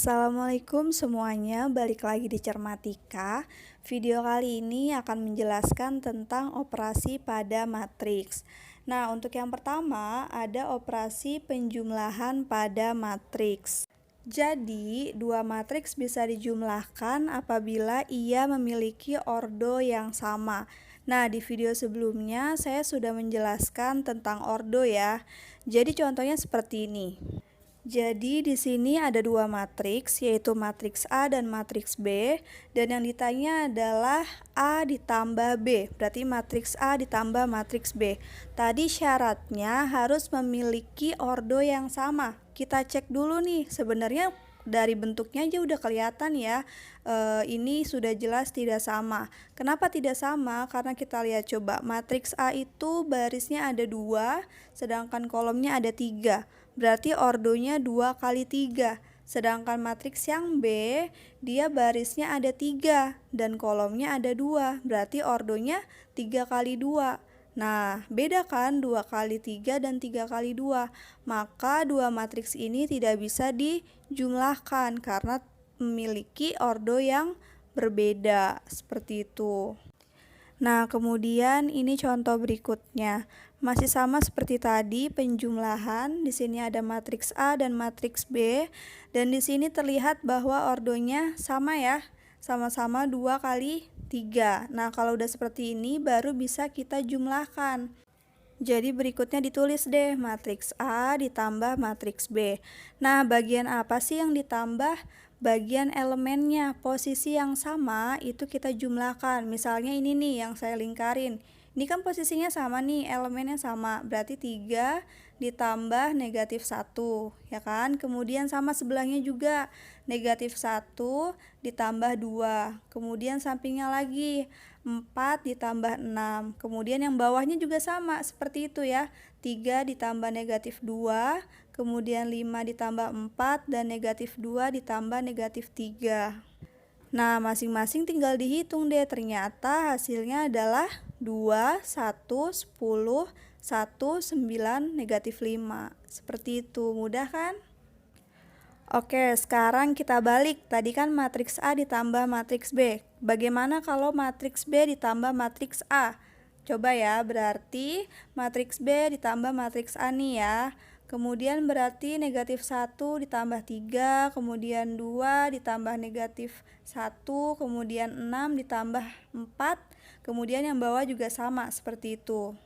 Assalamualaikum semuanya, balik lagi di Cermatika. Video kali ini akan menjelaskan tentang operasi pada matriks. Nah, untuk yang pertama ada operasi penjumlahan pada matriks. Jadi, dua matriks bisa dijumlahkan apabila ia memiliki ordo yang sama. Nah, di video sebelumnya saya sudah menjelaskan tentang ordo ya. Jadi contohnya seperti ini. Jadi di sini ada dua matriks, yaitu matriks A dan matriks B, dan yang ditanya adalah A ditambah B, berarti matriks A ditambah matriks B. Tadi syaratnya harus memiliki ordo yang sama. Kita cek dulu nih, sebenarnya dari bentuknya aja udah kelihatan ya, ini sudah jelas tidak sama. Kenapa tidak sama? Karena kita lihat coba, matriks A itu barisnya ada 2, sedangkan kolomnya ada 3. Berarti ordonya 2 kali 3. Sedangkan matriks yang B, dia barisnya ada 3 dan kolomnya ada 2. Berarti ordonya 3 kali 2. Nah, beda kan 2 kali 3 dan 3 kali 2. Maka dua matriks ini tidak bisa dijumlahkan karena memiliki ordo yang berbeda. Seperti itu. Nah, kemudian ini contoh berikutnya. Masih sama seperti tadi penjumlahan. Di sini ada matriks A dan matriks B, dan di sini terlihat bahwa ordonya sama ya. Sama-sama 2 kali 3. Nah, kalau udah seperti ini baru bisa kita jumlahkan. Jadi berikutnya ditulis deh matriks A ditambah matriks B. Nah, bagian apa sih yang ditambah? Bagian elemennya, posisi yang sama itu kita jumlahkan. Misalnya ini nih yang saya lingkarin. Ini kan posisinya sama nih, elemennya sama. Berarti 3 ditambah negatif 1, ya kan? Kemudian sama sebelahnya juga, negatif 1 ditambah 2. Kemudian sampingnya lagi, 4 ditambah 6. Kemudian yang bawahnya juga sama, seperti itu ya. 3 ditambah negatif 2, kemudian 5 ditambah 4, dan negatif 2 ditambah negatif 3. Nah, masing-masing tinggal dihitung deh. Ternyata hasilnya adalah 2, 1, 10, 1, 9, negatif 5. Seperti itu, mudah kan? Oke, sekarang kita balik. Tadi kan matriks A ditambah matriks B. Bagaimana kalau matriks B ditambah matriks A? Coba ya, berarti matriks B ditambah matriks A nih ya. Kemudian berarti negatif 1 ditambah 3, kemudian 2 ditambah negatif 1, kemudian 6 ditambah 4, kemudian yang bawah juga sama seperti itu.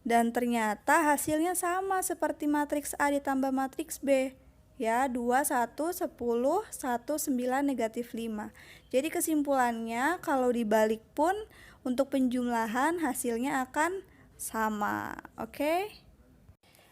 Dan ternyata hasilnya sama seperti matriks A ditambah matriks B. Ya, 2, 1, 10, 1, 9, negatif 5. Jadi kesimpulannya kalau dibalik pun untuk penjumlahan hasilnya akan sama. Oke?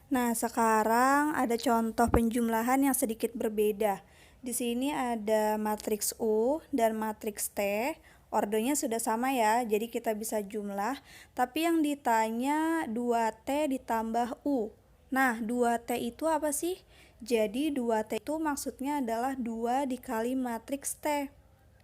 Nah, sekarang ada contoh penjumlahan yang sedikit berbeda. Di sini ada matriks U dan matriks T. Ordonya sudah sama ya, jadi kita bisa jumlah. Tapi yang ditanya 2T ditambah U. Nah, 2T itu apa sih? Jadi 2T itu maksudnya adalah 2 dikali matriks T.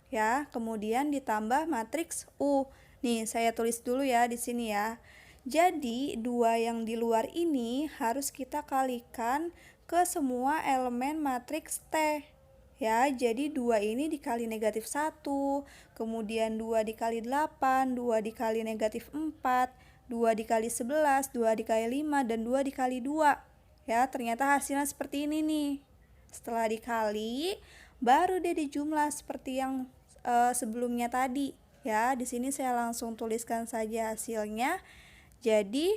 Ya, kemudian ditambah matriks U. Nih, saya tulis dulu ya di sini ya. Jadi, 2 yang di luar ini harus kita kalikan ke semua elemen matriks T. Ya, jadi 2 ini dikali negatif 1, kemudian 2 dikali 8, 2 dikali negatif 4, 2 dikali 11, 2 dikali 5, dan 2 dikali 2. Ya, ternyata hasilnya seperti ini nih. Setelah dikali, baru deh dijumlah seperti yang sebelumnya tadi. Ya, di sini saya langsung tuliskan saja hasilnya. Jadi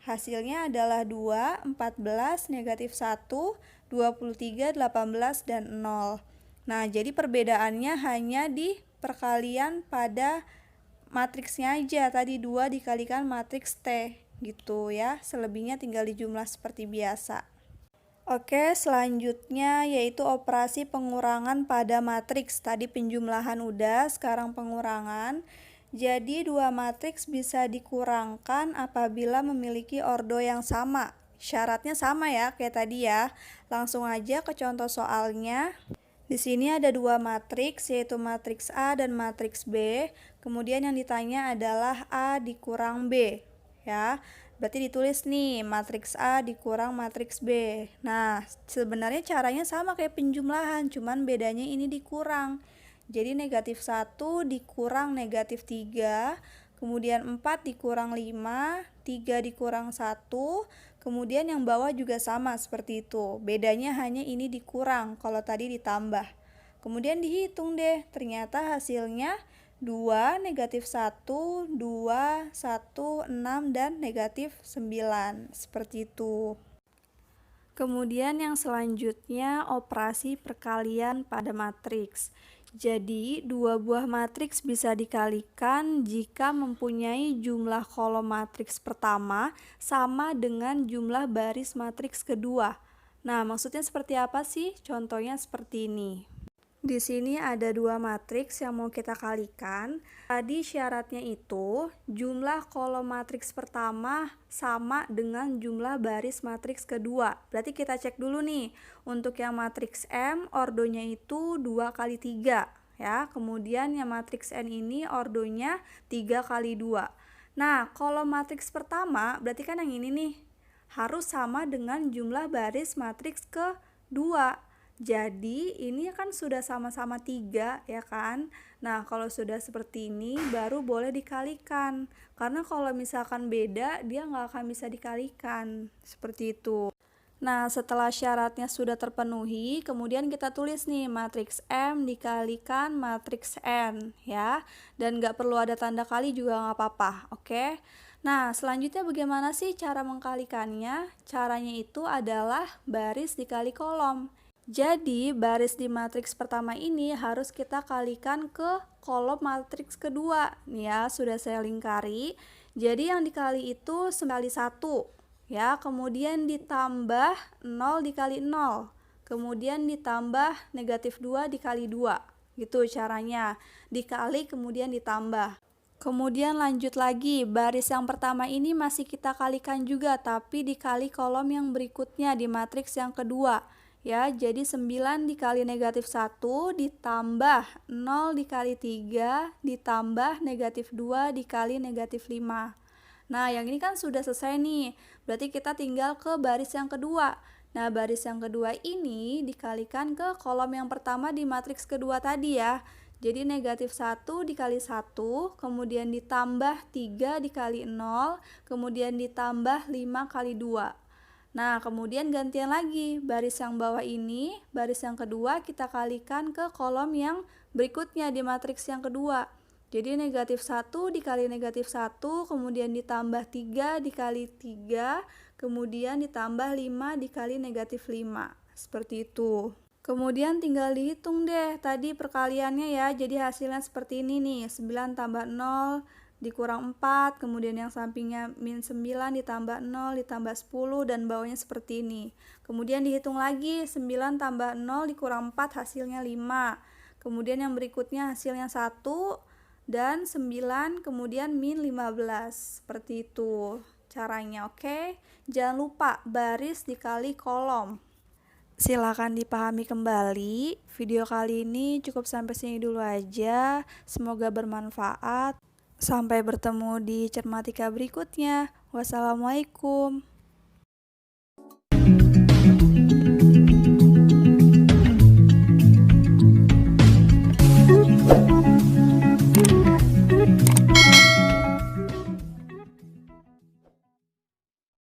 hasilnya adalah 2, 14, negatif 1, 23, 18, dan 0. Nah, jadi perbedaannya hanya di perkalian pada matriksnya aja. Tadi 2 dikalikan matriks T gitu ya. Selebihnya tinggal dijumlah seperti biasa. Oke, selanjutnya yaitu operasi pengurangan pada matriks. Tadi penjumlahan udah, sekarang pengurangan. Jadi dua matriks bisa dikurangkan apabila memiliki ordo yang sama. Syaratnya sama ya, kayak tadi ya. Langsung aja ke contoh soalnya. Di sini ada dua matriks, yaitu matriks A dan matriks B. Kemudian yang ditanya adalah A dikurang B. Ya. Berarti ditulis nih, matriks A dikurang matriks B. Nah, sebenarnya caranya sama kayak penjumlahan, cuman bedanya ini dikurang. Jadi negatif 1 dikurang negatif 3, kemudian 4 dikurang 5, 3 dikurang 1, kemudian yang bawah juga sama seperti itu. Bedanya hanya ini dikurang, kalau tadi ditambah. Kemudian dihitung deh, ternyata hasilnya 2, negatif 1, 2, 1, 6, dan negatif 9. Seperti itu. Kemudian yang selanjutnya operasi perkalian pada matriks. Jadi, dua buah matriks bisa dikalikan jika mempunyai jumlah kolom matriks pertama sama dengan jumlah baris matriks kedua. Nah, maksudnya seperti apa sih? Contohnya seperti ini. Di sini ada dua matriks yang mau kita kalikan. Tadi syaratnya itu jumlah kolom matriks pertama sama dengan jumlah baris matriks kedua. Berarti kita cek dulu nih. Untuk yang matriks M, ordonya itu 2 kali 3. Ya, kemudian yang matriks N ini ordonya 3 kali 2. Nah, kolom matriks pertama berarti kan yang ini nih. Harus sama dengan jumlah baris matriks kedua. Jadi ini kan sudah sama-sama 3 ya kan. Nah kalau sudah seperti ini baru boleh dikalikan. Karena kalau misalkan beda dia nggak akan bisa dikalikan. Seperti itu. Nah setelah syaratnya sudah terpenuhi, kemudian kita tulis nih matriks M dikalikan matriks N ya. Dan nggak perlu ada tanda kali juga nggak apa-apa, oke? Nah selanjutnya bagaimana sih cara mengkalikannya? Caranya itu adalah baris dikali kolom. Jadi, baris di matriks pertama ini harus kita kalikan ke kolom matriks kedua. Nih ya, sudah saya lingkari. Jadi, yang dikali itu 9 kali 1. Ya, kemudian ditambah 0 dikali 0. Kemudian ditambah negatif 2 dikali 2. Gitu caranya. Dikali kemudian ditambah. Kemudian lanjut lagi, baris yang pertama ini masih kita kalikan juga, tapi dikali kolom yang berikutnya di matriks yang kedua. Ya, jadi 9 dikali negatif 1 ditambah 0 dikali 3 ditambah negatif 2 dikali negatif 5. Nah, yang ini kan sudah selesai nih. Berarti kita tinggal ke baris yang kedua. Nah, baris yang kedua ini dikalikan ke kolom yang pertama di matriks kedua tadi ya. Jadi negatif 1 dikali 1, kemudian ditambah 3 dikali 0, kemudian ditambah 5 kali 2. Nah, kemudian gantian lagi, baris yang bawah ini, baris yang kedua kita kalikan ke kolom yang berikutnya di matriks yang kedua. Jadi negatif 1 dikali negatif 1, kemudian ditambah 3 dikali 3, kemudian ditambah 5 dikali negatif 5. Seperti itu. Kemudian tinggal dihitung deh, tadi perkaliannya ya, jadi hasilnya seperti ini nih, 9 tambah 0, dikurang 4, kemudian yang sampingnya min 9 ditambah 0 ditambah 10 dan bawahnya seperti ini. Kemudian dihitung lagi 9 tambah 0 dikurang 4 hasilnya 5. Kemudian yang berikutnya hasilnya 1 dan 9 kemudian min 15. Seperti itu caranya, oke? Jangan lupa baris dikali kolom. Silakan dipahami kembali. Video kali ini cukup sampai sini dulu aja. Semoga bermanfaat. Sampai bertemu di Cermatika berikutnya. Wassalamualaikum.